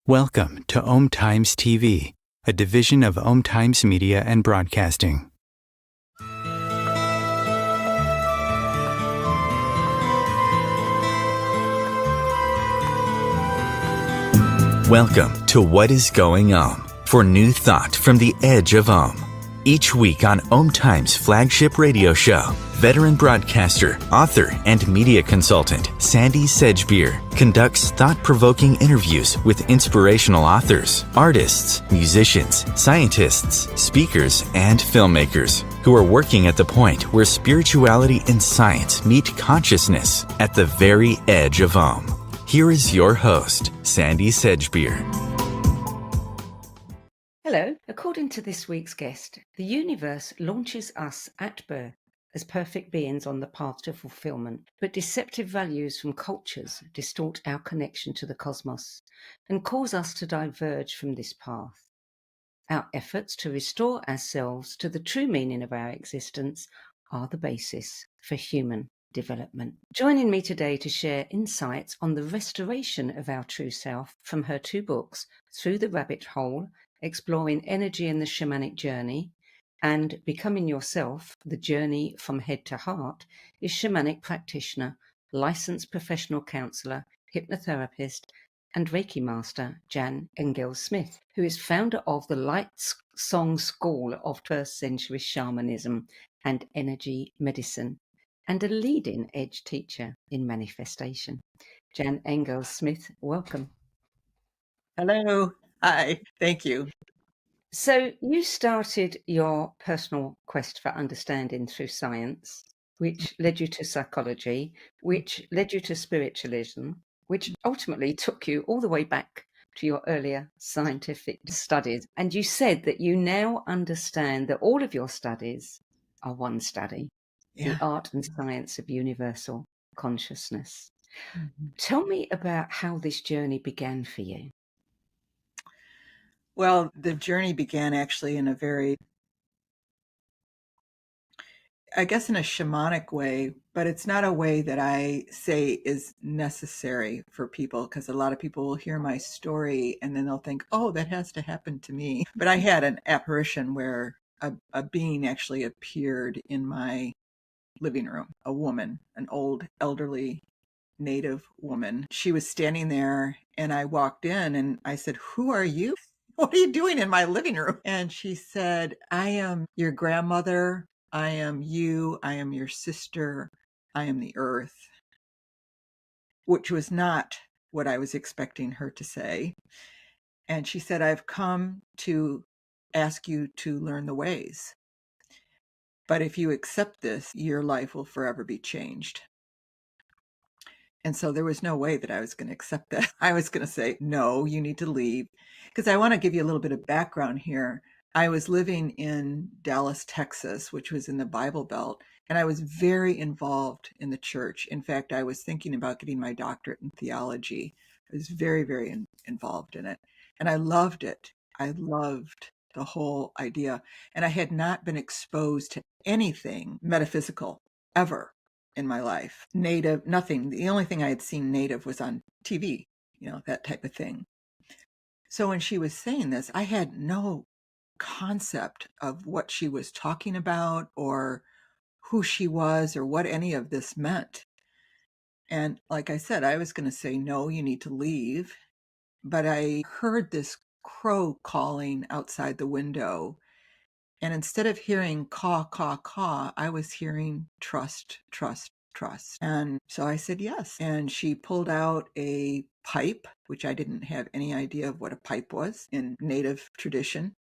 Welcome to Om Times TV, a division of Om Times Media and Broadcasting. Welcome to What is Going Om, for new thought from the edge of Om. Each week on Om Times' flagship radio show, veteran broadcaster, author, and media consultant Sandie conducts thought-provoking interviews with inspirational authors, artists, musicians, scientists, speakers, and filmmakers who are working at the point where spirituality and science meet consciousness at the very edge of Om. Here is your host, Sandie Sedgbeer. Hello. According to this week's guest, the universe launches us at birth as perfect beings on the path to fulfillment, but deceptive values from cultures distort our connection to the cosmos and cause us to diverge from this path. Our efforts to restore ourselves to the true meaning of our existence are the basis for human development. Joining me today to share insights on the restoration of our true self from her two books, Through the Rabbit Hole, Exploring Energy and the Shamanic Journey, and Becoming Yourself, The Journey from Head to Heart, is shamanic practitioner, licensed professional counselor, hypnotherapist, and Reiki master Jan Engels-Smith, who is founder of the Light Song School of first century shamanism and energy medicine, and a leading edge teacher in manifestation. Jan Engels-Smith, welcome. Hello. Hi. Thank you. So you started your personal quest for understanding through science, which led you to psychology, which led you to spiritualism, which ultimately took you all the way back to your earlier scientific studies. And you said that you now understand that all of your studies are one study, the art and science of universal consciousness. Mm-hmm. Tell me about how this journey began for you. Well, the journey began actually in a very, I guess, in a shamanic way, but it's not a way that I say is necessary for people, because a lot of people will hear my story and then they'll think, oh, that has to happen to me. But I had an apparition where a being actually appeared in my living room, a woman, an old, elderly Native woman. She was standing there and I walked in and I said, who are you? What are you doing in my living room? And she said, I am your grandmother. I am you. I am your sister. I am the earth, which was not what I was expecting her to say. And she said, I've come to ask you to learn the ways. But if you accept this, your life will forever be changed. And so there was no way that I was going to accept that. I was going to say, no, you need to leave. Because I want to give you a little bit of background here. I was living in Dallas, Texas, which was in the Bible Belt, and I was very involved in the church. In fact, I was thinking about getting my doctorate in theology. I was very, very involved in it. And I loved it. I loved the whole idea. And I had not been exposed to anything metaphysical ever in my life. Native, nothing. The only thing I had seen native was on TV, that type of thing. So when she was saying this, I had no concept of what she was talking about or who she was or what any of this meant. And like I said, I was going to say, no, you need to leave. But I heard this crow calling outside the window. And instead of hearing caw, caw, caw, I was hearing trust, trust, trust. And so I said yes. And she pulled out a pipe, which I didn't have any idea of what a pipe was in Native tradition.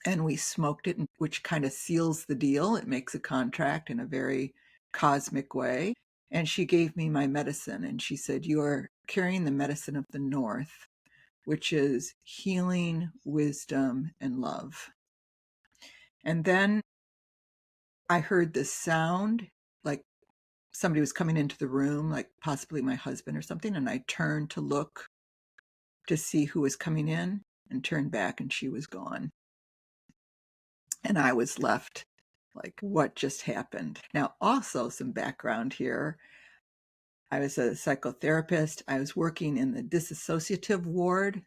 And we smoked it, which kind of seals the deal. It makes a contract in a very cosmic way. And she gave me my medicine. And she said, you are carrying the medicine of the North, which is healing, wisdom, and love. And then I heard this sound, like somebody was coming into the room, like possibly my husband or something. And I turned to look to see who was coming in and turned back and she was gone. And I was left like, what just happened? Now, also some background here. I was a psychotherapist. I was working in the disassociative ward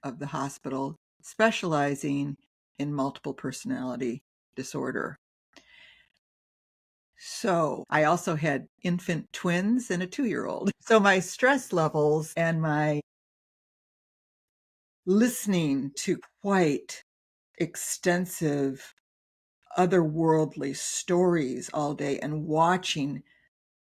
of the hospital, specializing in multiple personality disorder. So I also had infant twins and a 2-year-old. So my stress levels and my listening to quite extensive otherworldly stories all day and watching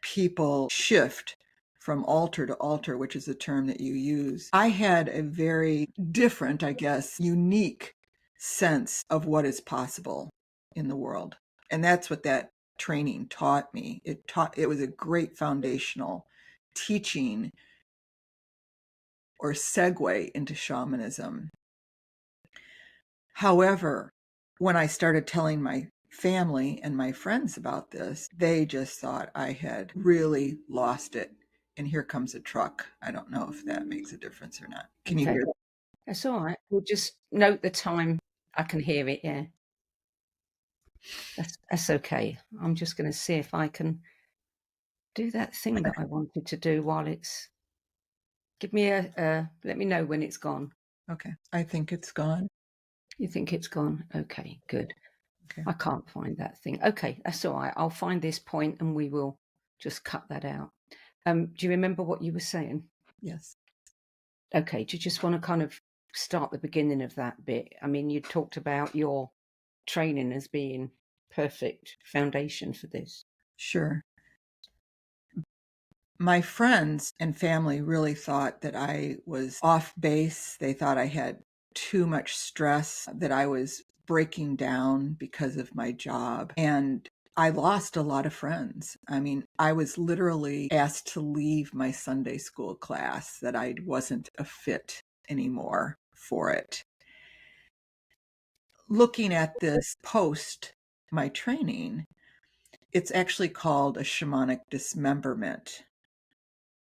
people shift from altar to altar, which is a term that you use. I had a very different, I guess, unique sense of what is possible in the world. And that's what that training taught me. It was a great foundational teaching or segue into shamanism. However, when I started telling my family and my friends about this, they just thought I had really lost it. And here comes a truck. I don't know if that makes a difference or not. Can you Okay. hear that? That's all right. We'll just note the time. I can hear it, yeah. That's okay. I'm just going to see if I can do that thing that I wanted to do while it's... Give me let me know when it's gone. Okay. I think it's gone. You think it's gone? Okay, good. Okay. I can't find that thing. Okay, that's all right. I'll find this point and we will just cut that out. Do you remember what you were saying? Yes. Okay, do you just want to kind of start the beginning of that bit? I mean, you talked about your training as being perfect foundation for this. Sure. My friends and family really thought that I was off base. They thought I had too much stress, that I was breaking down because of my job. And I lost a lot of friends. I mean, I was literally asked to leave my Sunday school class, that I wasn't a fit anymore for it. Looking at this post my training, it's actually called a shamanic dismemberment,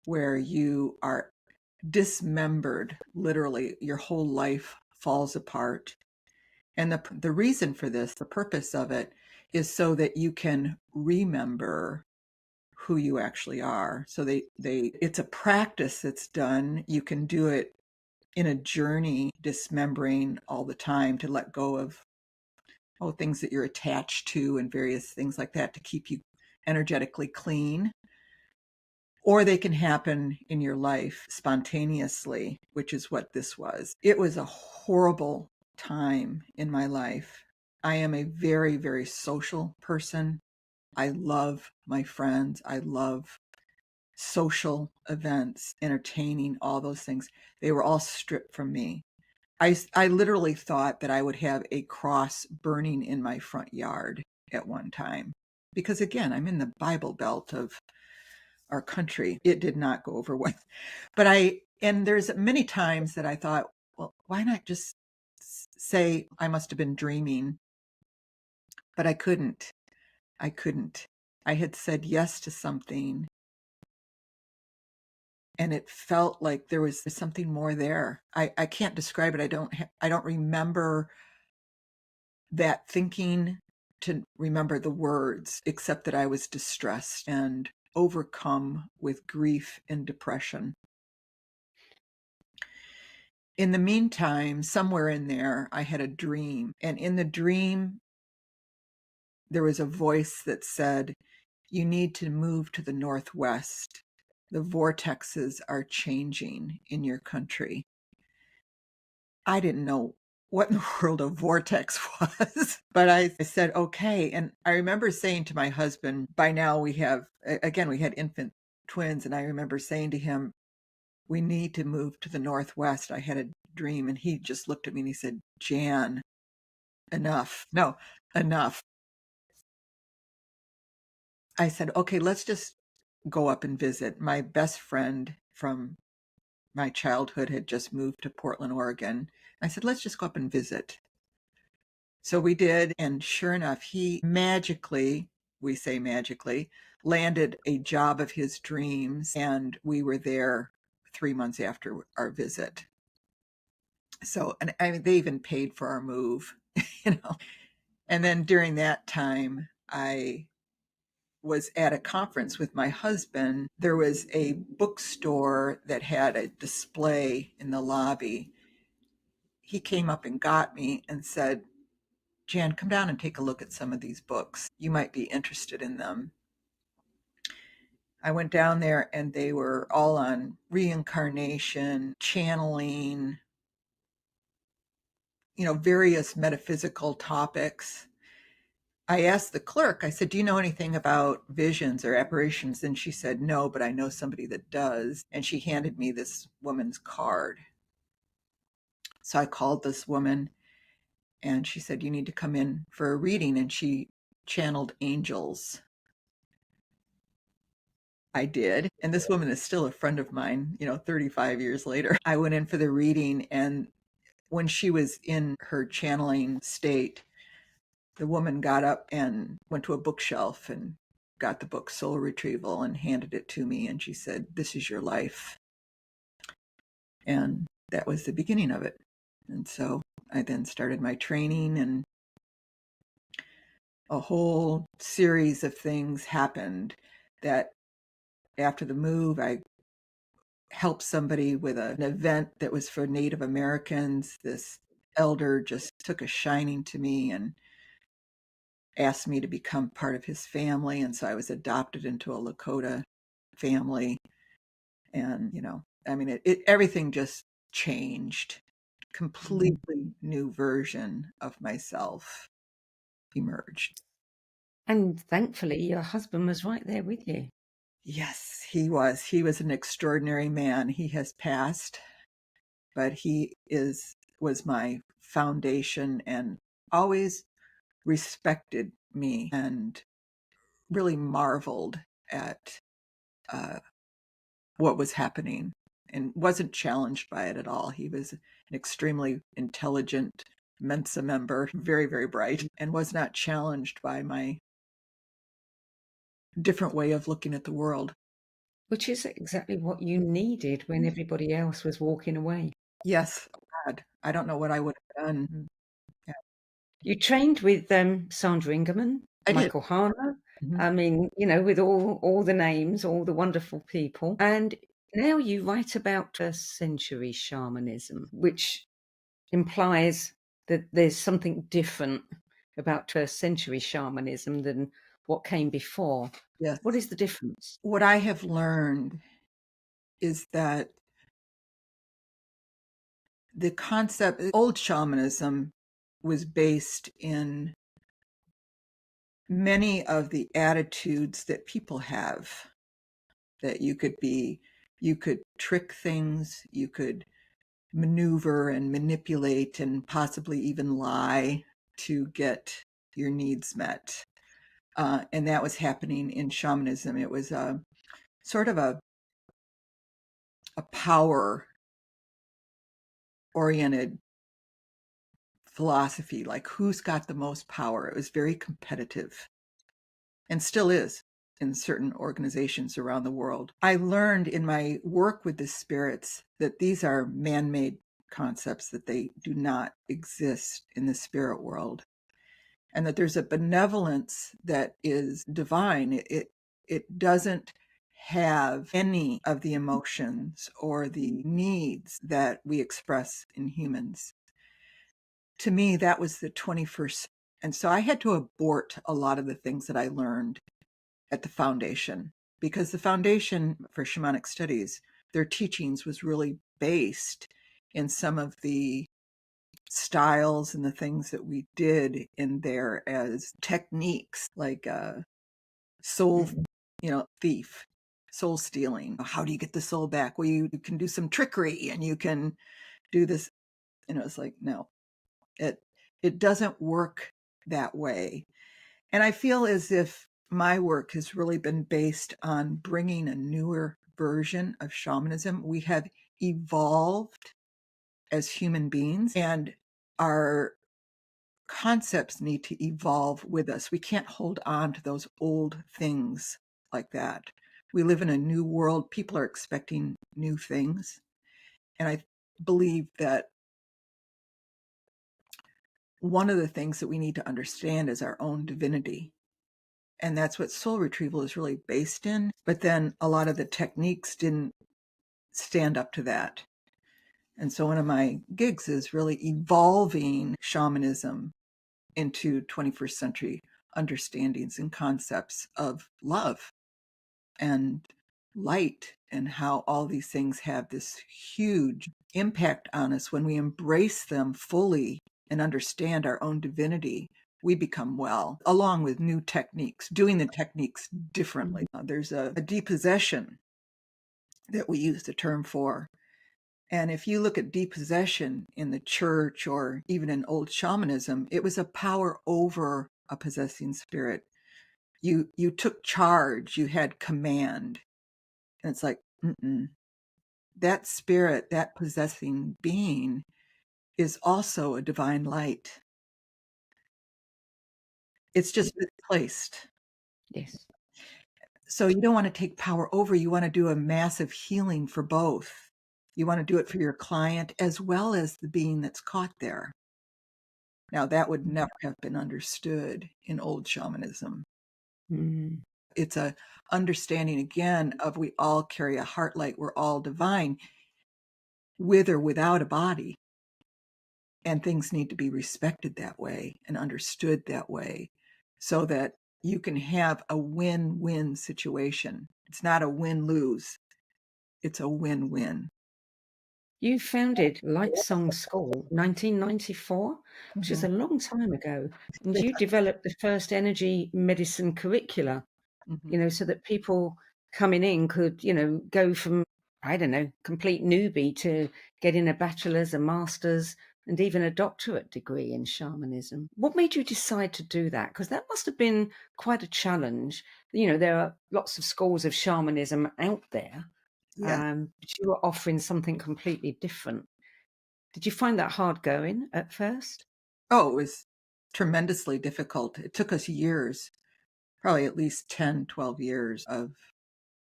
where you are dismembered, literally, your whole life falls apart. And the reason for this, the purpose of it, is so that you can remember who you actually are. So it's a practice that's done. You can do it in a journey, dismembering all the time to let go of things that you're attached to and various things like that to keep you energetically clean. Or they can happen in your life spontaneously, which is what this was. It was a horrible time in my life. I am a very, very social person. I love my friends. I love social events, entertaining, all those things. They were all stripped from me. I literally thought that I would have a cross burning in my front yard at one time. Because again, I'm in the Bible Belt of our country. It did not go over well. And there's many times that I thought, well, why not just say I must have been dreaming? But I couldn't. I had said yes to something, and it felt like there was something more there. I can't describe it. I don't remember that thinking to remember the words, except that I was distressed and overcome with grief and depression. In the meantime, somewhere in there, I had a dream. And in the dream, there was a voice that said, you need to move to the Northwest. The vortexes are changing in your country. I didn't know what in the world a vortex was, but I said, okay. And I remember saying to my husband, by now we had infant twins. And I remember saying to him, we need to move to the Northwest. I had a dream. And he just looked at me and he said, Jan, enough. No, enough. I said, okay, let's just go up and visit. My best friend from my childhood had just moved to Portland, Oregon. I said, let's just go up and visit. So we did. And sure enough, he magically, we say magically, landed a job of his dreams. And we were there 3 months after our visit. So, and I mean, they even paid for our move, you know. And then during that time, I was at a conference with my husband. There was a bookstore that had a display in the lobby. He came up and got me and said, Jan, come down and take a look at some of these books. You might be interested in them. I went down there and they were all on reincarnation, channeling, various metaphysical topics. I asked the clerk, I said, do you know anything about visions or apparitions? And she said, no, but I know somebody that does. And she handed me this woman's card. So I called this woman and she said, you need to come in for a reading. And she channeled angels. I did. And this woman is still a friend of mine, 35 years later. I went in for the reading, and when she was in her channeling state, the woman got up and went to a bookshelf and got the book Soul Retrieval and handed it to me. And she said, this is your life. And that was the beginning of it. And so I then started my training, and a whole series of things happened that after the move, I helped somebody with an event that was for Native Americans. This elder just took a shining to me and asked me to become part of his family. And so I was adopted into a Lakota family. And, everything just changed. Completely new version of myself emerged. And thankfully, your husband was right there with you. Yes, he was. He was an extraordinary man. He has passed, but he was my foundation and always respected me and really marveled at what was happening and wasn't challenged by it at all. He was an extremely intelligent Mensa member, very, very bright, and was not challenged by my different way of looking at the world. Which is exactly what you needed when everybody else was walking away. Yes, God, I don't know what I would have done. Yeah. You trained with Sandra Ingerman, I did. Michael Harner. Mhm. I mean, with all the names, all the wonderful people. And now you write about first century shamanism, which implies that there's something different about first century shamanism than what came before. Yes. What is the difference? What I have learned is that the concept, old shamanism was based in many of the attitudes that people have, that you could trick things, you could maneuver and manipulate and possibly even lie to get your needs met. And that was happening in shamanism. It was sort of a power oriented philosophy, like who's got the most power. It was very competitive and still is in certain organizations around the world. I learned in my work with the spirits that these are man-made concepts, that they do not exist in the spirit world, and that there's a benevolence that is divine. It doesn't have any of the emotions or the needs that we express in humans. To me, that was the 21st. And so I had to abort a lot of the things that I learned at the foundation, because the foundation for shamanic studies, their teachings was really based in some of the styles and the things that we did in there as techniques, like soul, thief, soul stealing. How do you get the soul back? Well, you can do some trickery and you can do this. And it was like, no, it doesn't work that way. And I feel as if my work has really been based on bringing a newer version of shamanism. We have evolved as human beings, and our concepts need to evolve with us. We can't hold on to those old things like that. We live in a new world. People are expecting new things. And I believe that one of the things that we need to understand is our own divinity And that's what soul retrieval is really based in. But then a lot of the techniques didn't stand up to that. And so one of my gigs is really evolving shamanism into 21st century understandings and concepts of love and light, and how all these things have this huge impact on us. When we embrace them fully and understand our own divinity, we become well, along with new techniques, doing the techniques differently. There's a depossession that we use the term for. And if you look at depossession in the church or even in old shamanism, it was a power over a possessing spirit. You took charge, you had command. And it's like, that spirit, that possessing being is also a divine light. It's just misplaced. Yes. So you don't want to take power over. You want to do a massive healing for both. You want to do it for your client as well as the being that's caught there. Now, that would never have been understood in old shamanism. Mm. It's a understanding, again, of we all carry a heart light. We're all divine, with or without a body. And things need to be respected that way and understood that way, so that you can have a win-win situation. It's not a win-lose. It's a win-win. You founded Light Song School 1994, which is Mhm. a long time ago, and you developed the first energy medicine curricula, Mhm. so that people coming in could, go from, I don't know, complete newbie to getting a bachelor's, a master's, and even a doctorate degree in shamanism. What made you decide to do that? Because that must have been quite a challenge. There are lots of schools of shamanism out there, Yeah. but you were offering something completely different. Did you find that hard going at first? Oh, it was tremendously difficult. It took us years, probably at least 10, 12 years of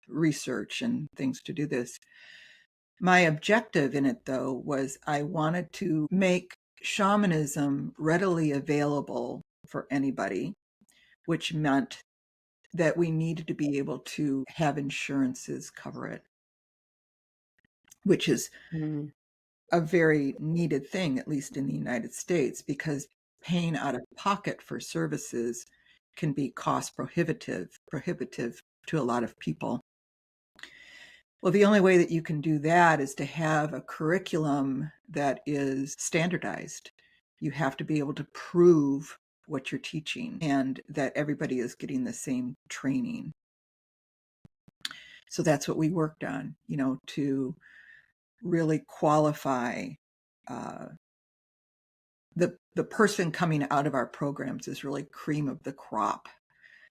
research and things to do this. My objective in it, though, was I wanted to make shamanism readily available for anybody, which meant that we needed to be able to have insurances cover it, which is Mm, a very needed thing, at least in the United States, because paying out of pocket for services can be cost prohibitive to a lot of people. Well, the only way that you can do that is to have a curriculum that is standardized. You have to be able to prove what you're teaching and that everybody is getting the same training. So that's what we worked on, to really qualify. The person coming out of our programs is really cream of the crop.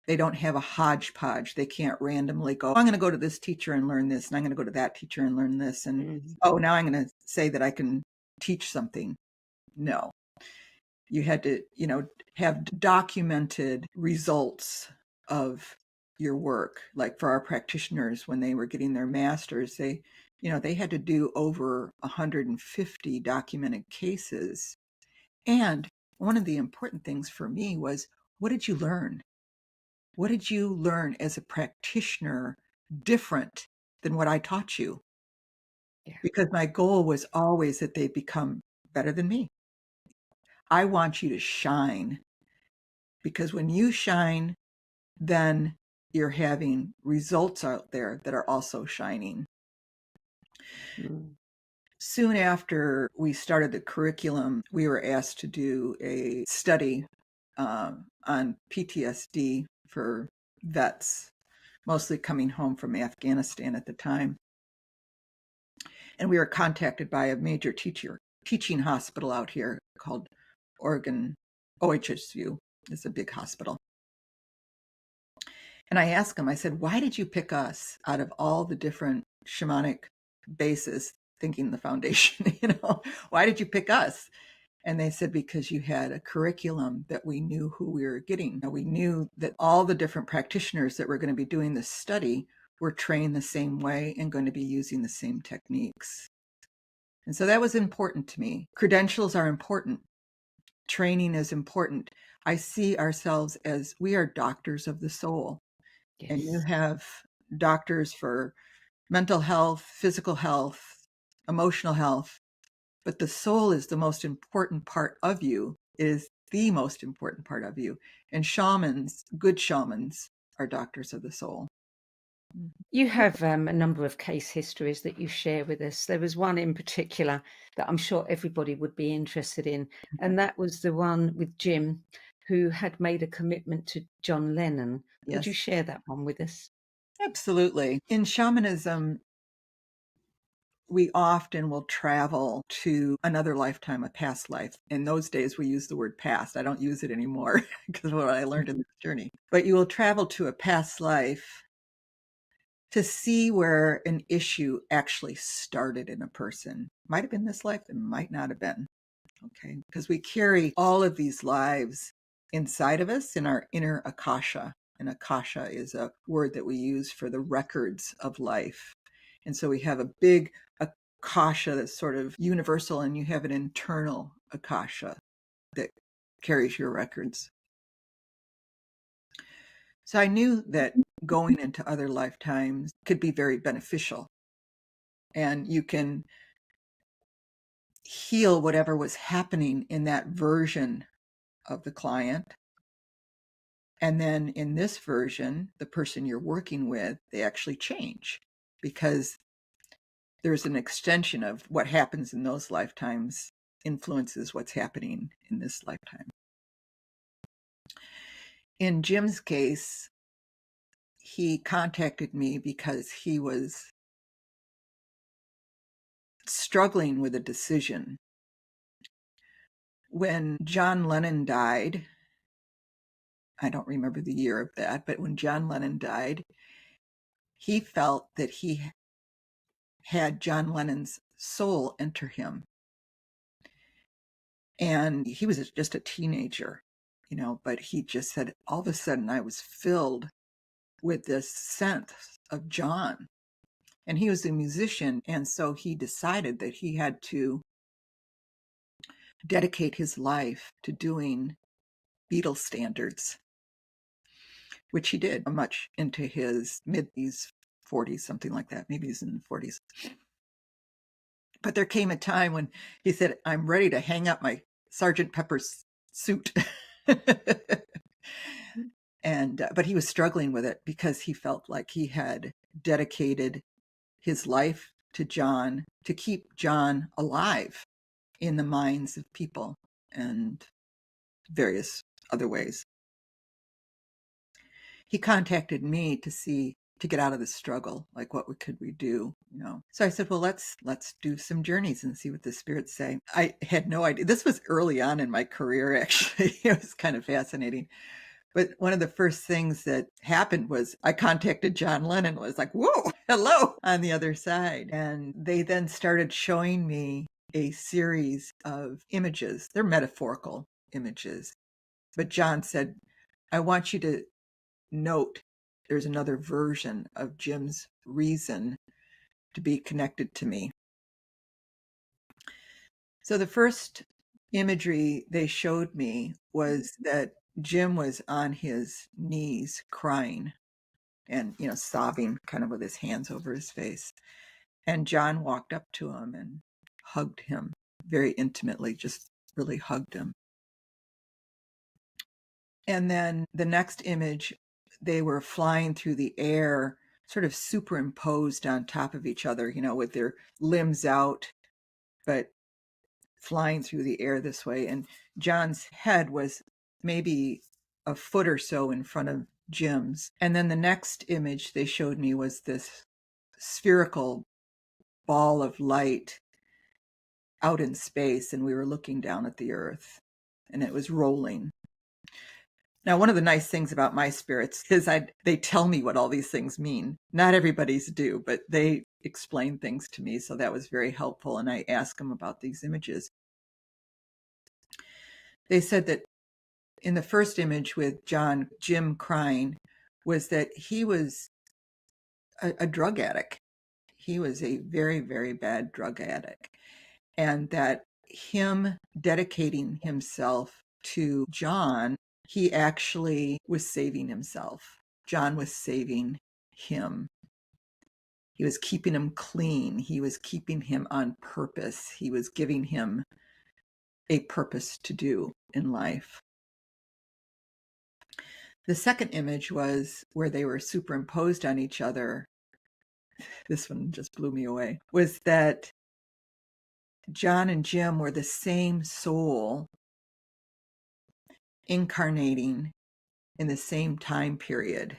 They don't have a hodgepodge. They can't randomly go, I'm going to go to this teacher and learn this, and I'm going to go to that teacher and learn this. And, mm, now I'm going to say that I can teach something. No. You had to, have documented results of your work. Like for our practitioners, when they were getting their masters, they had to do over 150 documented cases. And one of the important things for me was, what did you learn? What did you learn as a practitioner different than what I taught you? yeah. Because my goal was always that they become better than me. I want you to shine, because when you shine, then you're having results out there that are also shining. Mm, Soon after we started the curriculum, we were asked to do a study on PTSD for vets, mostly coming home from Afghanistan at the time. And we were contacted by a major teaching hospital out here called Oregon OHSU. It's a big hospital. And I asked them, I said, why did you pick us out of all the different shamanic bases, thinking the foundation, why did you pick us? And they said, because you had a curriculum that we knew who we were getting. We knew that all the different practitioners that were going to be doing this study were trained the same way and going to be using the same techniques. And so that was important to me. Credentials are important. training is important. I see ourselves as we are doctors of the soul. Yes. And you have doctors for mental health, physical health, emotional health, but the soul is the most important part of you, is the most important part of you. And shamans, good shamans, are doctors of the soul. You have a number of case histories that you share with us. There was one in particular that I'm sure everybody would be interested in, and that was the one with Jim, who had made a commitment to John Lennon. Would you Yes, share that one with us? absolutely. In shamanism, we often will travel to another lifetime, a past life. In those days, we use the word past. I don't use it anymore because of what I learned in this journey. But you will travel to a past life to see where an issue actually started in a person. Might have been this life, it might not have been. Okay, because we carry all of these lives inside of us in our inner akasha. And akasha is a word that we use for the records of life. And so we have a big akasha that's sort of universal, and you have an internal akasha that carries your records. So I knew that going into other lifetimes could be very beneficial. And you can heal whatever was happening in that version of the client. And then in this version, the person you're working with, they actually change because there's an extension of what happens in those lifetimes influences what's happening in this lifetime. In Jim's case, he contacted me because he was struggling with a decision. When John Lennon died, I don't remember the year of that, but when John Lennon died, he felt that he had John Lennon's soul enter him. And he was just a teenager, but he just said, all of a sudden I was filled with this sense of John. And he was a musician. And so he decided that he had to dedicate his life to doing Beatles standards, which he did much into his mid-40s, something like that. Maybe he's in the 40s. But there came a time when he said, I'm ready to hang up my Sergeant Pepper's suit. But he was struggling with it because he felt like he had dedicated his life to John to keep John alive in the minds of people and various other ways. He contacted me to get out of the struggle, like what could we do, So I said, well, let's do some journeys and see what the spirits say. I had no idea. This was early on in my career, actually. It was kind of fascinating. But one of the first things that happened was I contacted John Lennon, was like, whoa, hello, on the other side. And they then started showing me a series of images. They're metaphorical images. But John said, I want you to note there's another version of Jim's reason to be connected to me. So the first imagery they showed me was that Jim was on his knees crying and, sobbing, kind of with his hands over his face. And John walked up to him and hugged him very intimately, just really hugged him. And then the next image, they were flying through the air, sort of superimposed on top of each other, with their limbs out, but flying through the air this way. And John's head was maybe a foot or so in front of Jim's. And then the next image they showed me was this spherical ball of light out in space, and we were looking down at the earth, and it was rolling. Now, one of the nice things about my spirits is they tell me what all these things mean. Not everybody's do, but they explain things to me, so that was very helpful, and I asked them about these images. They said that in the first image with Jim crying, was that he was a drug addict. He was a very, very bad drug addict. And that him dedicating himself to John, he actually was saving himself. John was saving him. He was keeping him clean. He was keeping him on purpose. He was giving him a purpose to do in life. The second image was where they were superimposed on each other. This one just blew me away. Was that John and Jim were the same soul incarnating in the same time period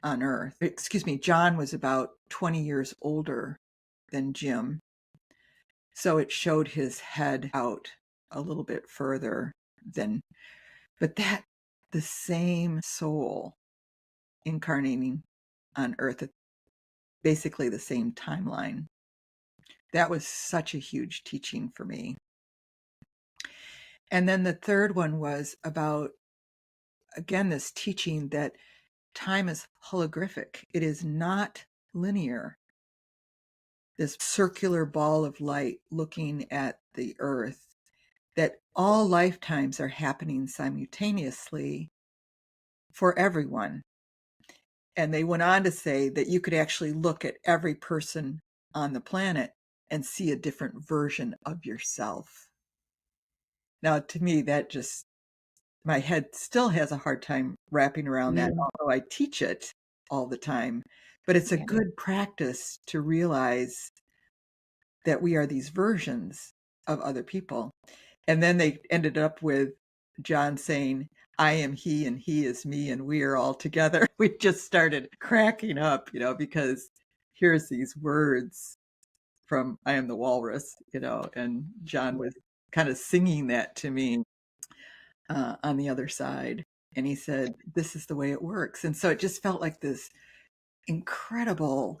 on Earth. Excuse me, John was about 20 years older than Jim. So it showed his head out a little bit further than, but that the same soul incarnating on Earth at basically the same timeline. That was such a huge teaching for me. And then the third one was about, again, this teaching that time is holographic. It is not linear. This circular ball of light looking at the earth, that all lifetimes are happening simultaneously for everyone. And they went on to say that you could actually look at every person on the planet and see a different version of yourself. Now, to me, that just, my head still has a hard time wrapping around that, although I teach it all the time. But it's a good practice to realize that we are these versions of other people. And then they ended up with John saying, I am he and he is me and we are all together. We just started cracking up, because here's these words from I Am the Walrus, and John was kind of singing that to me on the other side. And he said, this is the way it works. And so it just felt like this incredible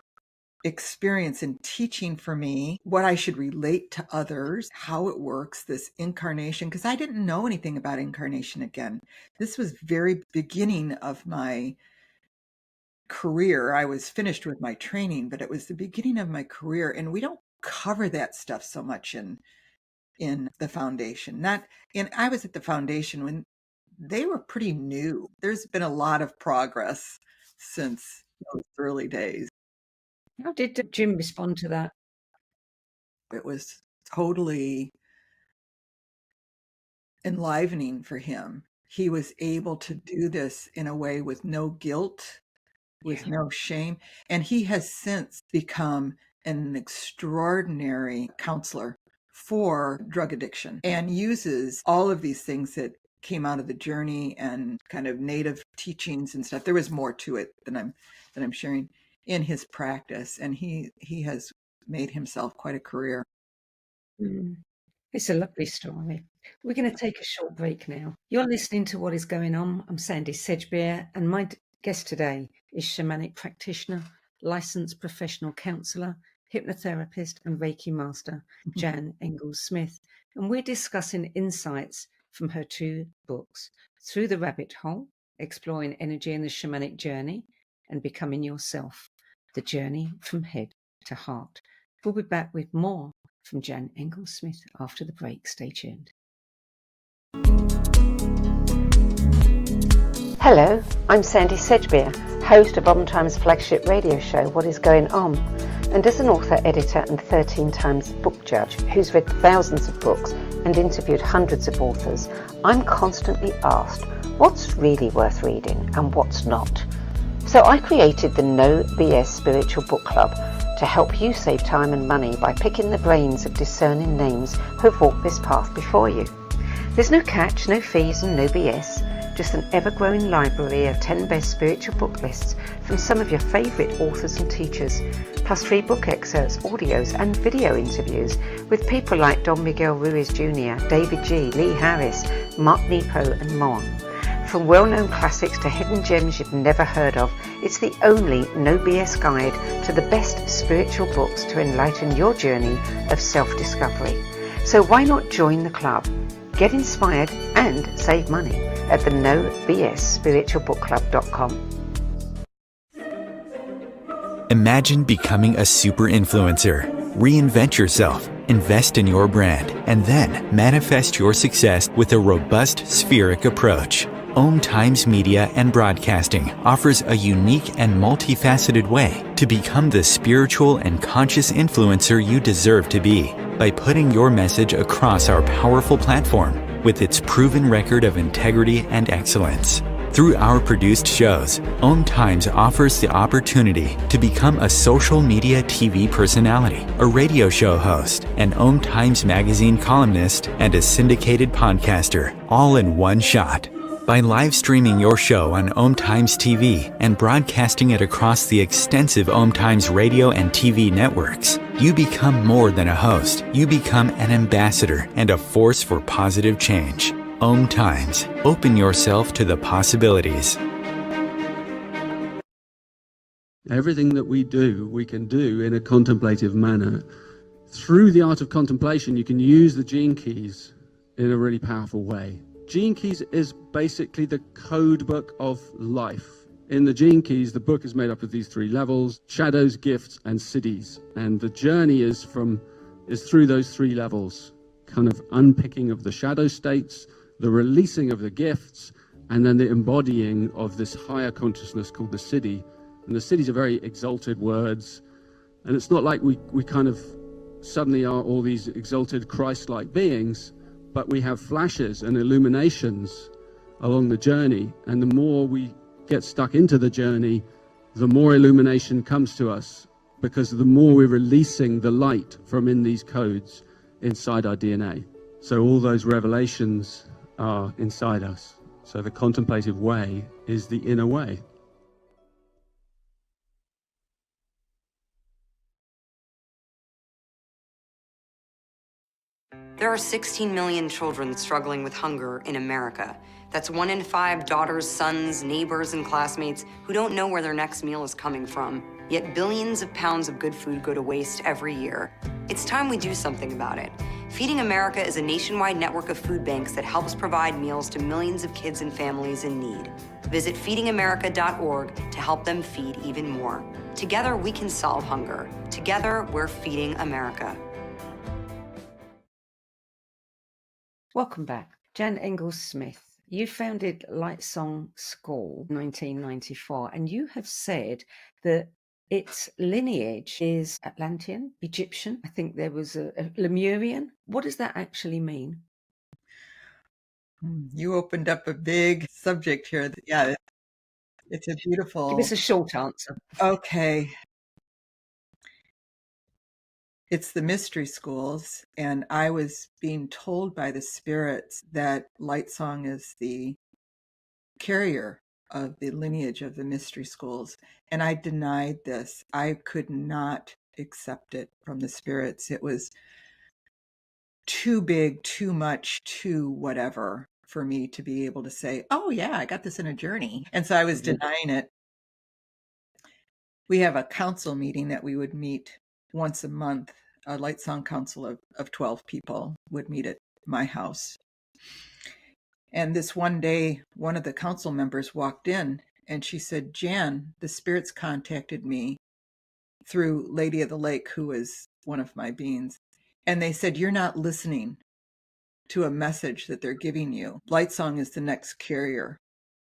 experience in teaching for me what I should relate to others, how it works, this incarnation, because I didn't know anything about incarnation again. This was very beginning of my career. I was finished with my training, but it was the beginning of my career. And we don't cover that stuff so much in the foundation. I was at the foundation when they were pretty new. There's been a lot of progress since those early days. How did Jim respond to that? It was totally enlivening for him. He was able to do this in a way with no guilt, with no shame. And he has since become an extraordinary counselor for drug addiction and uses all of these things that came out of the journey and kind of native teachings and stuff. There was more to it than I'm sharing in his practice. And he has made himself quite a career. It's a lovely story. We're going to take a short break now. You're listening to What is Going On. I'm Sandie Sedgbeer, and my guest today is shamanic practitioner, licensed professional counselor, hypnotherapist, and Reiki master, Jan Engels-Smith. And we're discussing insights from her 2 books, Through the Rabbit Hole, Exploring Energy and the Shamanic Journey, and Becoming Yourself, The Journey from Head to Heart. We'll be back with more from Jan Engels-Smith after the break. Stay tuned. Hello, I'm Sandie Sedgbeer, host of Om Time's flagship radio show, What is Going On? And as an author, editor and 13 times book judge who's read thousands of books and interviewed hundreds of authors, I'm constantly asked what's really worth reading and what's not. So I created the No BS Spiritual Book Club to help you save time and money by picking the brains of discerning names who have walked this path before you. There's no catch, no fees and no BS, just an ever-growing library of 10 best spiritual book lists from some of your favourite authors and teachers, plus free book excerpts, audios and video interviews with people like Don Miguel Ruiz Jr., David G., Lee Harris, Mark Nepo and more. From well-known classics to hidden gems you've never heard of, it's the only no BS guide to the best spiritual books to enlighten your journey of self-discovery. So why not join the club? Get inspired and save money at the nobsspiritualbookclub.com. Imagine becoming a super influencer. Reinvent yourself. Invest in your brand and then manifest your success with a robust spheric approach. Om Times Media and Broadcasting offers a unique and multifaceted way to become the spiritual and conscious influencer you deserve to be by putting your message across our powerful platform with its proven record of integrity and excellence. Through our produced shows, Om Times offers the opportunity to become a social media TV personality, a radio show host, an Om Times magazine columnist, and a syndicated podcaster, all in one shot. By live streaming your show on Om Times TV and broadcasting it across the extensive Om Times radio and TV networks, you become more than a host. You become an ambassador and a force for positive change. Om Times. Open yourself to the possibilities. Everything that we do, we can do in a contemplative manner. Through the art of contemplation, you can use the gene keys in a really powerful way. Gene Keys is basically the code book of life. In the Gene Keys, the book is made up of these three levels: shadows, gifts, and siddhis. And the journey is through those three levels, kind of unpicking of the shadow states, the releasing of the gifts, and then the embodying of this higher consciousness called the siddhi. And the siddhis are very exalted words. And it's not like we kind of suddenly are all these exalted Christ-like beings, but we have flashes and illuminations along the journey. And the more we get stuck into the journey, the more illumination comes to us, because the more we're releasing the light from in these codes inside our DNA. So all those revelations are inside us. So the contemplative way is the inner way. There are 16 million children struggling with hunger in America. That's 1 in 5 daughters, sons, neighbors, and classmates who don't know where their next meal is coming from. Yet billions of pounds of good food go to waste every year. It's time we do something about it. Feeding America is a nationwide network of food banks that helps provide meals to millions of kids and families in need. Visit feedingamerica.org to help them feed even more. Together, we can solve hunger. Together, we're feeding America. Welcome back. Jan Engels-Smith, you founded Lightsong School in 1994, and you have said that its lineage is Atlantean, Egyptian. I think there was a Lemurian. What does that actually mean? You opened up a big subject here. Yeah, it's a beautiful... Give us a short answer. Okay. It's the mystery schools, and I was being told by the spirits that Lightsong is the carrier of the lineage of the mystery schools, and I denied this. I could not accept it from the spirits. It was too big, too much, too whatever for me to be able to say, oh yeah, I got this in a journey. And so I was denying it. We have a council meeting that we would meet once a month. A Lightsong council of 12 people would meet at my house. And this one day, one of the council members walked in and she said, Jan, the spirits contacted me through Lady of the Lake, who was one of my beings. And they said, you're not listening to a message that they're giving you. Lightsong is the next carrier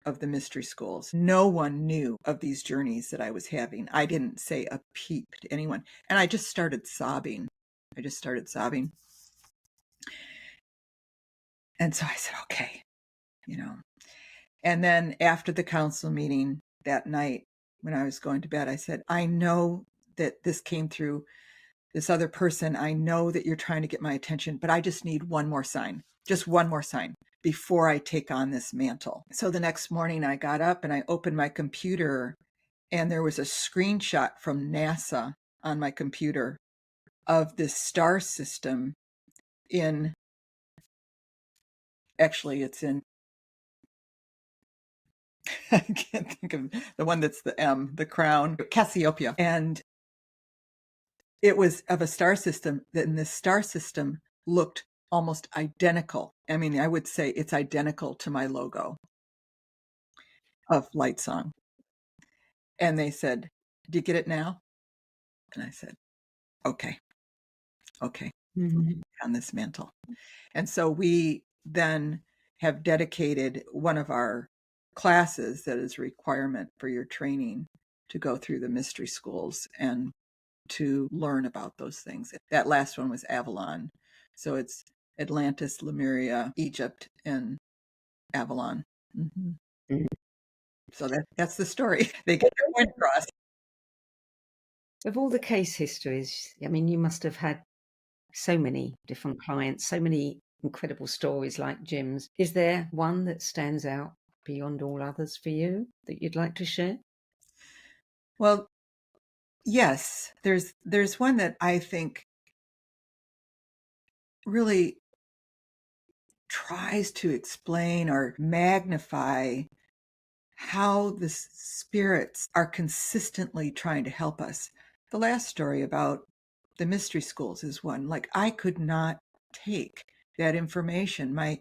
of the mystery schools. No one knew of these journeys that I was having. I didn't say a peep to anyone. And I just started sobbing. And so I said, okay, And then after the council meeting that night, when I was going to bed, I said, I know that this came through this other person. I know that you're trying to get my attention, but I just need one more sign, just one more sign before I take on this mantle. So the next morning I got up and I opened my computer, and there was a screenshot from NASA on my computer of this star system it's in, I can't think of the one that's the M, the crown, Cassiopeia. And it was of a star system, and this star system looked almost identical. I mean, I would say it's identical to my logo of Lightsong. And they said, do you get it now? And I said, okay. on this mantle. And so we then have dedicated one of our classes that is a requirement for your training to go through the mystery schools and to learn about those things. That last one was Avalon. So it's Atlantis, Lemuria, Egypt, and Avalon. So that's the story. They get their point across. Of all the case histories, I mean, you must have had so many different clients, so many incredible stories like Jim's. Is there one that stands out beyond all others for you that you'd like to share? Well, yes, there's one that I think really tries to explain or magnify how the spirits are consistently trying to help us. The last story about the mystery schools is one. Like, I could not take that information. My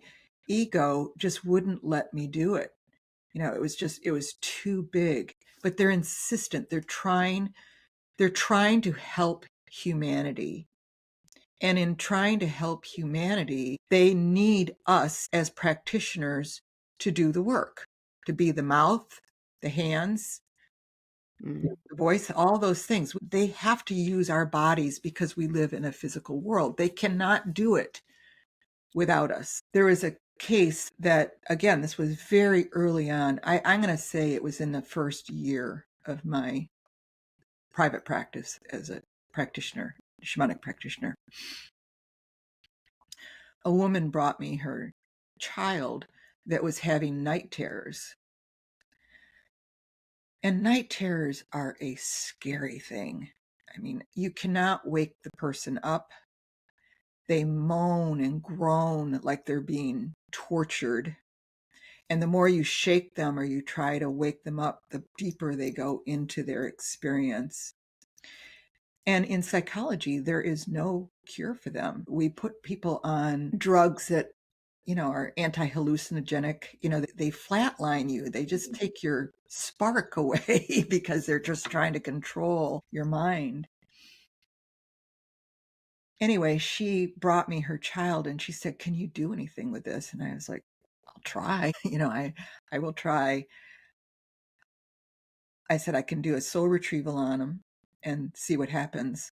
ego just wouldn't let me do it. It was too big. But they're insistent. They're trying to help humanity. And in trying to help humanity, they need us as practitioners to do the work, to be the mouth, the hands, the voice, all those things. They have to use our bodies because we live in a physical world. They cannot do it without us. There is a case that, again, this was very early on. I'm going to say it was in the first year of my private practice as a practitioner, shamanic practitioner. A woman brought me her child that was having night terrors. And night terrors are a scary thing. I mean, you cannot wake the person up. They moan and groan like they're being tortured. And the more you shake them or you try to wake them up, the deeper they go into their experience. And in psychology, there is no cure for them. We put people on drugs that, are anti-hallucinogenic. They flatline you. They just take your spark away because they're just trying to control your mind. Anyway, she brought me her child and she said, "Can you do anything with this?" And I was like, "I'll try." I will try. I said, "I can do a soul retrieval on him and see what happens."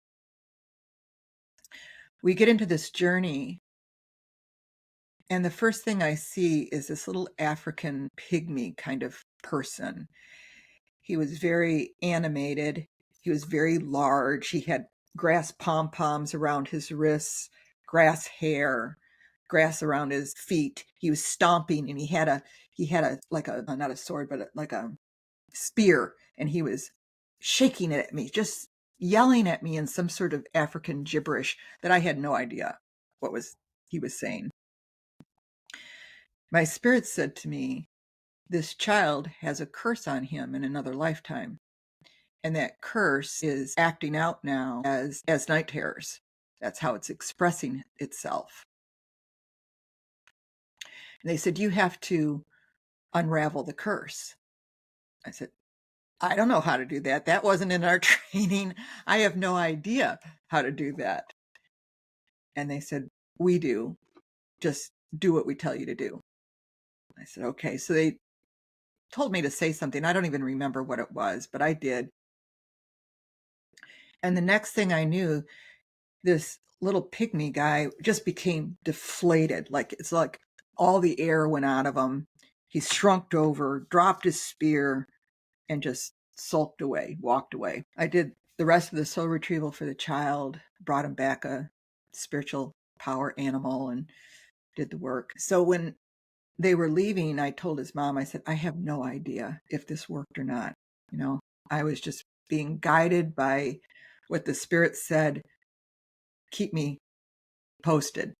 We get into this journey, and the first thing I see is this little African pygmy kind of person. He was very animated. He was very large. He had grass pom-poms around his wrists, grass hair, grass around his feet. He was stomping, and he had a like a not a sword, but like a spear, and he was shaking it at me, just yelling at me in some sort of African gibberish that I had no idea what he was saying. My spirit said to me, "This child has a curse on him in another lifetime. And that curse is acting out now as night terrors. That's how it's expressing itself." And they said, "You have to unravel the curse." I said, "I don't know how to do that. That wasn't in our training. I have no idea how to do that." And they said, "We do. Just do what we tell you to do." I said, "Okay." So they told me to say something. I don't even remember what it was, but I did. And the next thing I knew, this little pygmy guy just became deflated. It's like all the air went out of him. He shrunked over, dropped his spear, and just sulked away, walked away. I did the rest of the soul retrieval for the child, brought him back a spiritual power animal, and did the work. So when they were leaving, I told his mom, I said, "I have no idea if this worked or not." I was just being guided by what the spirit said, "Keep me posted."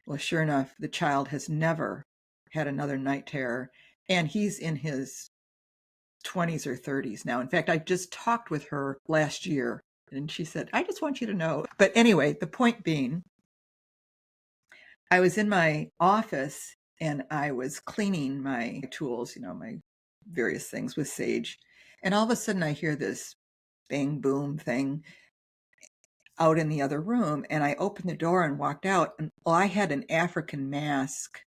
Well, sure enough, the child has never had another night terror, and he's in his 20s or 30s now. In fact, I just talked with her last year, and she said, "I just want you to know." But anyway, the point being, I was in my office and I was cleaning my tools, my various things with sage. And all of a sudden I hear this bang boom thing. out in the other room, and I opened the door and walked out, and I had an African mask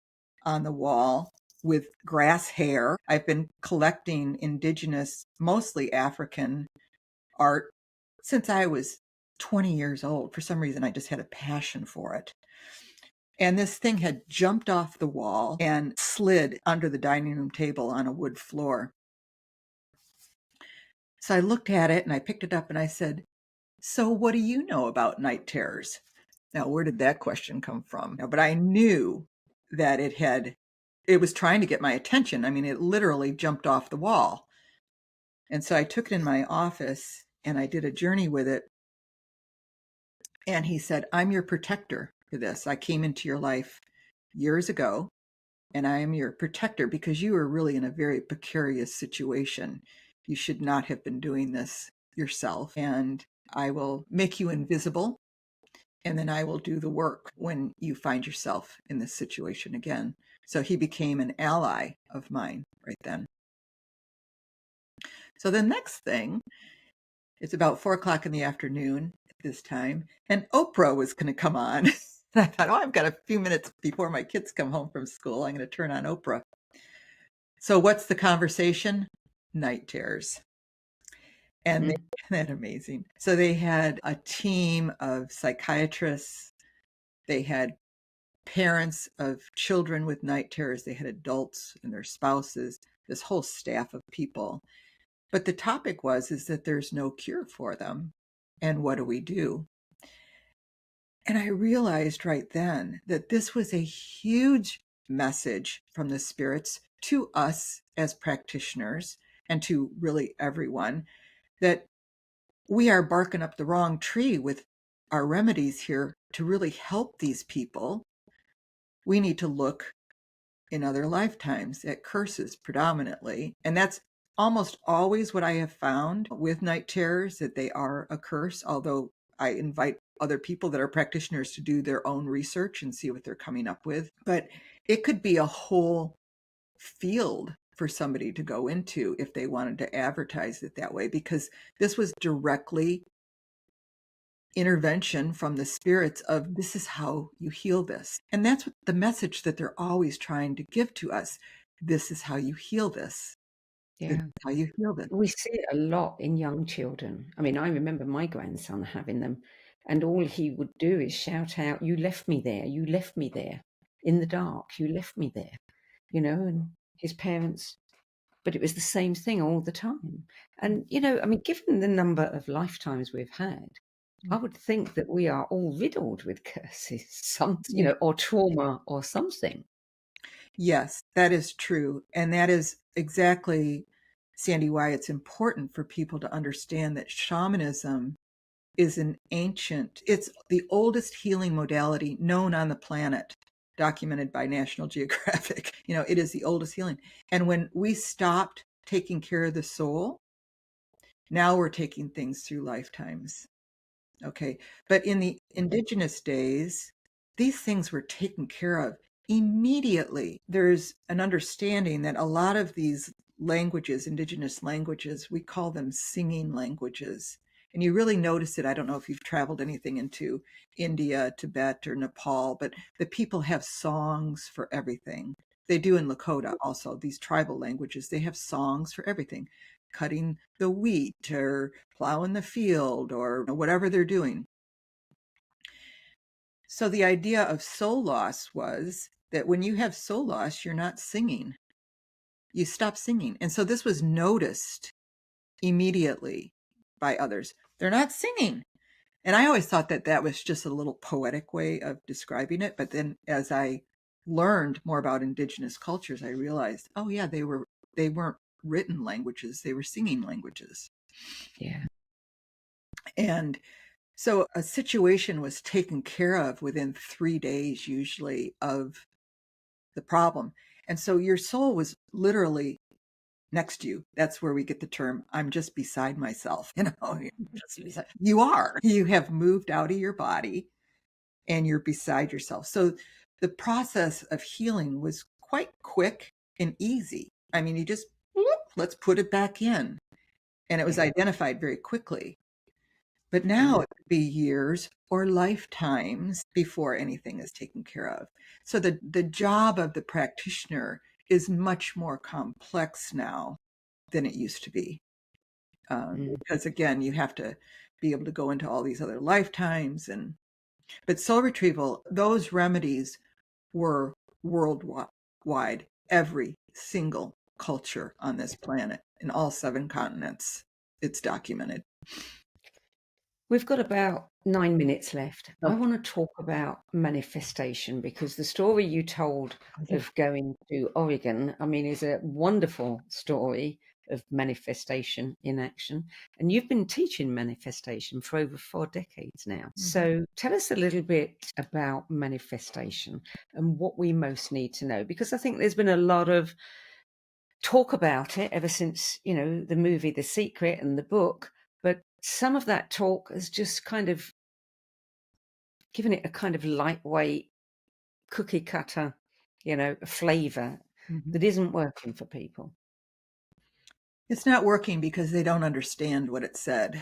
on the wall with grass hair. I've been collecting indigenous, mostly African art since I was 20 years old. For some reason, I just had a passion for it. And this thing had jumped off the wall and slid under the dining room table on a wood floor. So I looked at it and I picked it up and I said, "So what do you know about night terrors?" Now, where did that question come from? But I knew that it was trying to get my attention. I mean, it literally jumped off the wall. And so I took it in my office and I did a journey with it. And he said, "I'm your protector for this. I came into your life years ago, and I am your protector because you were really in a very precarious situation. You should not have been doing this yourself. And I will make you invisible, and then I will do the work when you find yourself in this situation again." So he became an ally of mine right then. So the next thing, it's about 4 o'clock in the afternoon at this time, and Oprah was going to come on. And I thought, I've got a few minutes before my kids come home from school. I'm going to turn on Oprah. So what's the conversation? Night terrors. And isn't that amazing? So they had a team of psychiatrists. They had parents of children with night terrors. They had adults and their spouses, this whole staff of people. But the topic is that there's no cure for them. And what do we do? And I realized right then that this was a huge message from the spirits to us as practitioners and to really everyone, that we are barking up the wrong tree with our remedies here to really help these people. We need to look in other lifetimes at curses predominantly. And that's almost always what I have found with night terrors, that they are a curse, although I invite other people that are practitioners to do their own research and see what they're coming up with. But it could be a whole field for somebody to go into if they wanted to advertise it that way, because this was directly intervention from the spirits of, this is how you heal this. And that's what the message that they're always trying to give to us. This is how you heal this. This Yeah. is how you heal this. We see it a lot in young children. I mean, I remember my grandson having them, and all he would do is shout out, "You left me there, you left me there, in the dark, you left me there," and his parents, but it was the same thing all the time. And, I mean, given the number of lifetimes we've had, I would think that we are all riddled with curses, or trauma or something. Yes, that is true. And that is exactly, Sandie, why it's important for people to understand that shamanism is it's the oldest healing modality known on the planet, documented by National Geographic. It is the oldest healing. And when we stopped taking care of the soul, now we're taking things through lifetimes. Okay. But in the indigenous days, these things were taken care of immediately. There's an understanding that a lot of these languages, indigenous languages, we call them singing languages. And you really notice it. I don't know if you've traveled anything into India, Tibet, or Nepal, but the people have songs for everything. They do in Lakota also, these tribal languages. They have songs for everything, cutting the wheat or plowing the field or whatever they're doing. So the idea of soul loss was that when you have soul loss, you're not singing. You stop singing. And so this was noticed immediately by others. They're not singing. And I always thought that that was just a little poetic way of describing it. But then as I learned more about indigenous cultures, I realized, oh yeah, they weren't written languages, they were singing languages. Yeah. And so a situation was taken care of within 3 days, usually, of the problem. And so your soul was literally next to you. That's where we get the term, "I'm just beside myself." You are. You have moved out of your body and you're beside yourself. So the process of healing was quite quick and easy. I mean, you just, let's put it back in. And it was identified very quickly. But now it could be years or lifetimes before anything is taken care of. So the job of the practitioner is much more complex now than it used to be. Because again, you have to be able to go into all these other lifetimes. But soul retrieval, those remedies were worldwide, every single culture on this planet, in all 7 continents. It's documented. We've got about 9 minutes left. I Okay. want to talk about manifestation, because the story you told of going to Oregon, I mean, is a wonderful story of manifestation in action. And you've been teaching manifestation for over 4 decades now. So tell us a little bit about manifestation and what we most need to know, because I think there's been a lot of talk about it ever since, the movie The Secret and the book, but some of that talk has just kind of given it a kind of lightweight cookie cutter, flavor that isn't working for people. It's not working because they don't understand what it said.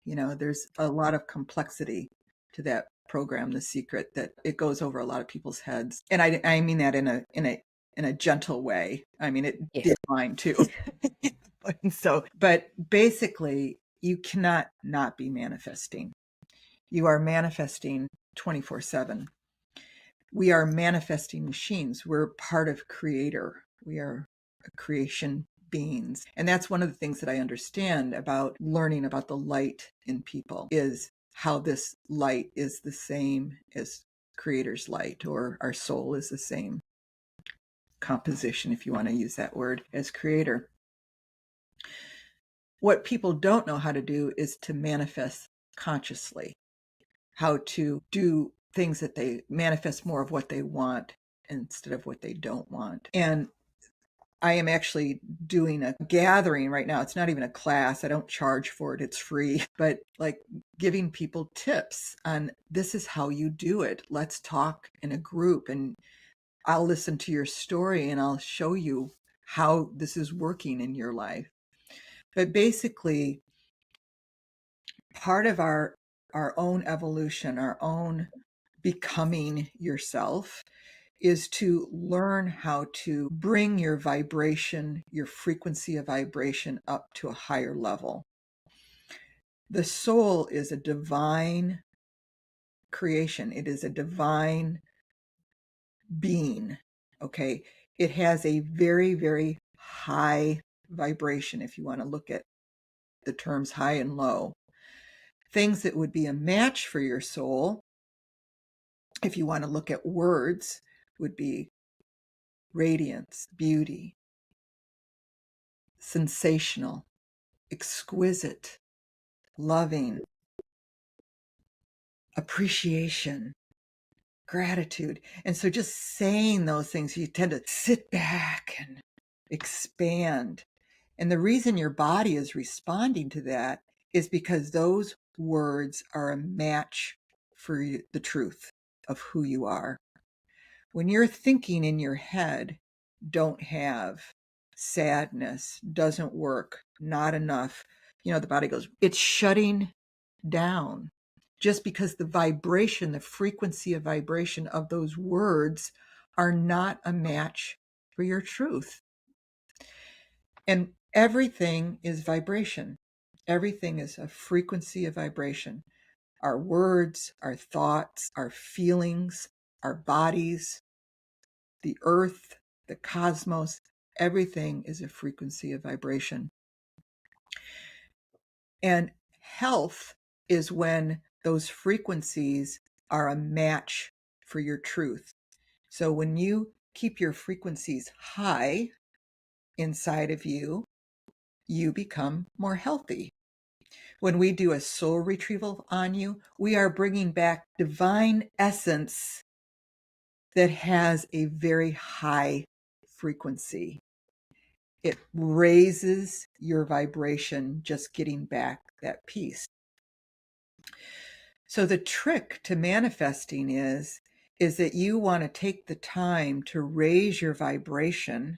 There's a lot of complexity to that program, The Secret, that it goes over a lot of people's heads. And I mean that in a gentle way. I mean, it Yes. did mine too. But basically, you cannot not be manifesting. You are manifesting 24/7. We are manifesting machines. We're part of Creator. We are a creation beings. And that's one of the things that I understand about learning about the light in people, is how this light is the same as Creator's light, or our soul is the same composition, if you want to use that word, as Creator. What people don't know how to do is to manifest consciously, how to do things that they manifest more of what they want instead of what they don't want. And I am actually doing a gathering right now. It's not even a class. I don't charge for it. It's free. But like giving people tips on, this is how you do it. Let's talk in a group, and I'll listen to your story and I'll show you how this is working in your life. But basically, part of our own evolution, our own becoming yourself, is to learn how to bring your vibration, your frequency of vibration up to a higher level. The soul is a divine creation. It is a divine being. Okay. It has a very, very high vibration, if you want to look at the terms high and low. Things that would be a match for your soul, if you want to look at words, would be radiance, beauty, sensational, exquisite, loving, appreciation, gratitude. And so just saying those things, you tend to sit back and expand. And the reason your body is responding to that is because those words are a match for the truth of who you are. When you're thinking in your head, don't have, sadness, doesn't work, not enough, the body goes, it's shutting down, just because the vibration, the frequency of vibration of those words are not a match for your truth. And everything is vibration. Everything is a frequency of vibration. Our words, our thoughts, our feelings, our bodies, the earth, the cosmos, everything is a frequency of vibration. And health is when those frequencies are a match for your truth. So when you keep your frequencies high inside of you, you become more healthy. When we do a soul retrieval on you, we are bringing back divine essence that has a very high frequency. It raises your vibration, just getting back that peace. So the trick to manifesting is that you want to take the time to raise your vibration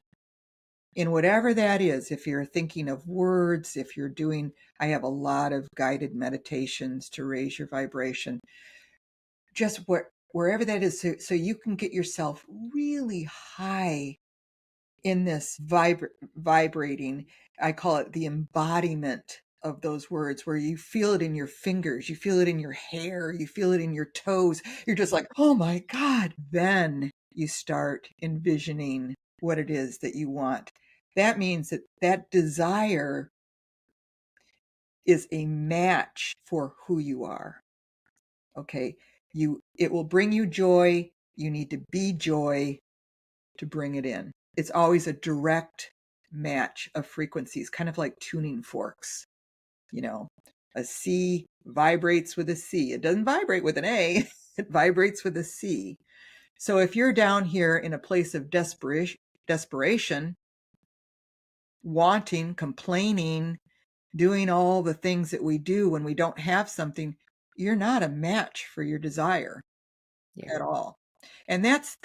in whatever that is. If you're thinking of words, if you're doing, I have a lot of guided meditations to raise your vibration, just wherever that is, so you can get yourself really high in this vibrating. I call it the embodiment of those words, where you feel it in your fingers, you feel it in your hair, you feel it in your toes. You're just like, oh my God. Then you start envisioning what it is that you want. That means that that desire is a match for who you are. Okay. It will bring you joy. You need to be joy to bring it in. It's always a direct match of frequencies, kind of like tuning forks. You know, a C vibrates with a C. It doesn't vibrate with an A, it vibrates with a C. So if you're down here in a place of desperation, wanting, complaining, doing all the things that we do when we don't have something, you're not a match for your desire at all. And that's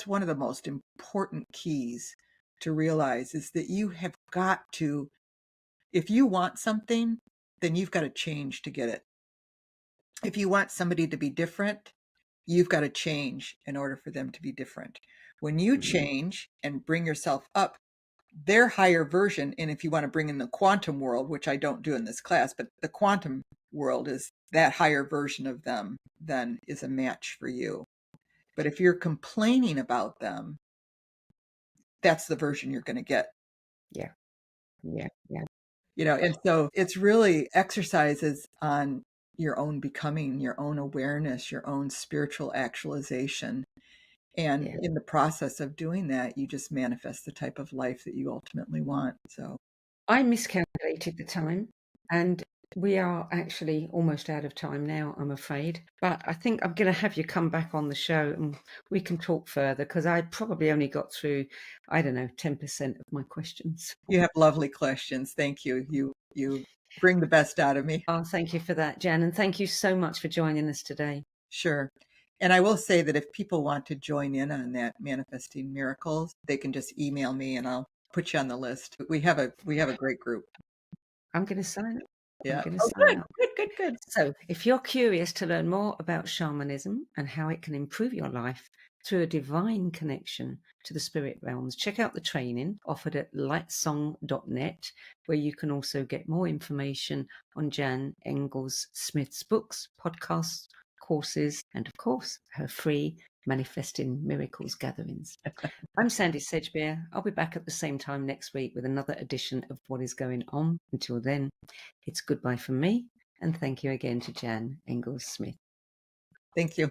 one of the most important keys to realize, is that you have got to, if you want something, then you've got to change to get it. If you want somebody to be different, you've got to change in order for them to be different. When you change and bring yourself up, their higher version, and if you want to bring in the quantum world, which I don't do in this class, but the quantum world is that higher version of them, then is a match for you. But if you're complaining about them, that's the version you're going to get. Yeah. And so it's really exercises on your own becoming, your own awareness, your own spiritual actualization. And in the process of doing that, you just manifest the type of life that you ultimately want. So I miscalculated the time, and we are actually almost out of time now, I'm afraid. But I think I'm going to have you come back on the show and we can talk further, because I probably only got through, 10% of my questions. You have lovely questions. Thank you. You bring the best out of me. Oh, thank you for that, Jan. And thank you so much for joining us today. Sure. And I will say that if people want to join in on that manifesting miracles, they can just email me and I'll put you on the list. We have a great group. I'm going to sign up. Yeah. Good. So if you're curious to learn more about shamanism and how it can improve your life through a divine connection to the spirit realms, check out the training offered at lightsong.net, where you can also get more information on Jan Engels-Smith's books, podcasts, courses, and of course, her free Manifesting Miracles gatherings. I'm Sandie Sedgbeer. I'll be back at the same time next week with another edition of What is Going On. Until then, it's goodbye from me, and thank you again to Jan Engels-Smith. Thank you.